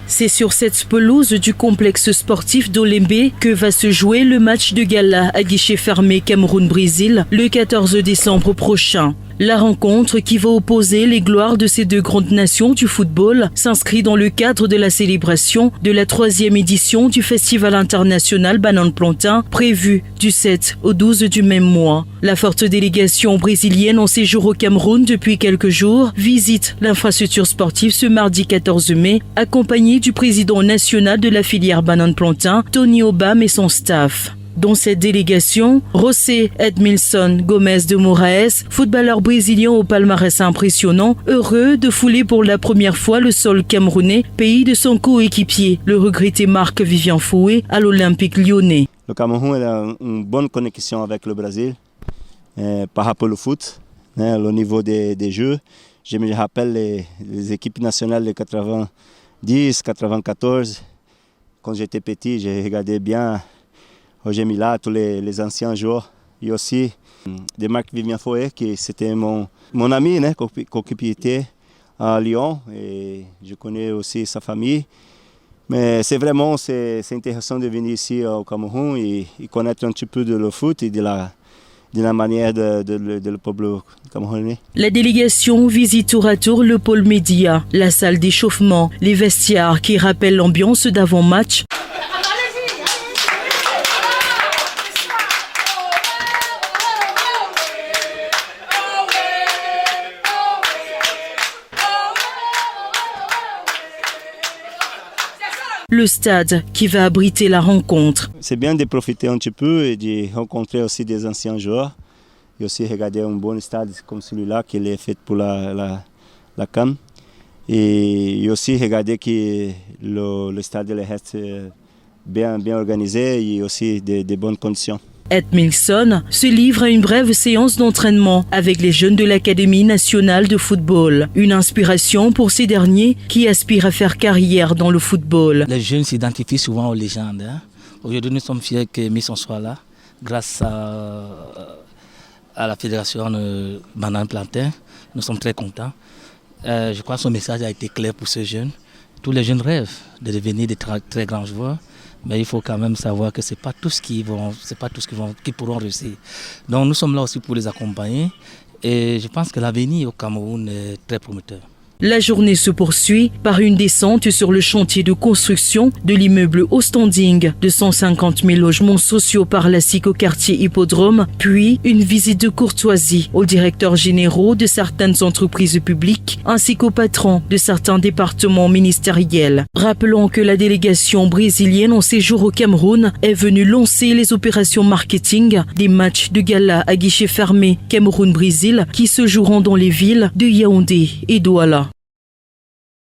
C'est sur cette pelouse du complexe sportif d'Olembe que va se jouer le match de gala à guichet fermé Cameroun-Brésil le 14 décembre prochain. La rencontre qui va opposer les gloires de ces deux grandes nations du football s'inscrit dans le cadre de la célébration de la 3e édition du Festival international Banane Plantain prévu du 7 au 12 du même mois. La forte délégation brésilienne en séjour au Cameroun depuis quelques jours visite l'infrastructure sportive ce mardi 14 mai, accompagnée du président national de la filière Banane Plantain, Tony Obam et son staff. Dans cette délégation, José Edmilson Gomes de Moraes, footballeur brésilien au palmarès impressionnant, heureux de fouler pour la première fois le sol camerounais, pays de son coéquipier, le regretté Marc-Vivien Foué, à l'Olympique lyonnais. Le Cameroun a une bonne connexion avec le Brésil par rapport au foot, au niveau des jeux. Je me rappelle les équipes nationales de 90, 94. Quand j'étais petit, j'ai regardé bien Roger Mila, tous les anciens joueurs. Et aussi de Marc-Vivien Foué, qui c'était mon ami, coéquipier à Lyon. Et je connais aussi sa famille. Mais c'est intéressant de venir ici au Cameroun et connaître un petit peu de le foot et de la manière de le peuple camerounais. La délégation visite tour à tour le pôle média, la salle d'échauffement, les vestiaires qui rappellent l'ambiance d'avant-match. Le stade qui va abriter la rencontre. C'est bien de profiter un petit peu et de rencontrer aussi des anciens joueurs et aussi regarder un bon stade comme celui-là qui est fait pour la CAN et aussi regarder que le stade reste bien organisé et aussi de bonnes conditions. Edmilson se livre à une brève séance d'entraînement avec les jeunes de l'Académie nationale de football. Une inspiration pour ces derniers qui aspirent à faire carrière dans le football. Les jeunes s'identifient souvent aux légendes. Aujourd'hui, nous sommes fiers que Misson soit là, grâce à la fédération Banane Plantain. Nous sommes très contents. Je crois que son message a été clair pour ces jeunes. Tous les jeunes rêvent de devenir des très grands joueurs. Mais il faut quand même savoir que ce n'est pas tous qui pourront réussir. Donc nous sommes là aussi pour les accompagner et je pense que l'avenir au Cameroun est très prometteur. La journée se poursuit par une descente sur le chantier de construction de l'immeuble haut standing de 150 000 logements sociaux par la SIC au quartier Hippodrome, puis une visite de courtoisie aux directeurs généraux de certaines entreprises publiques ainsi qu'aux patrons de certains départements ministériels. Rappelons que la délégation brésilienne en séjour au Cameroun est venue lancer les opérations marketing des matchs de gala à guichet fermé Cameroun-Brésil qui se joueront dans les villes de Yaoundé et Douala.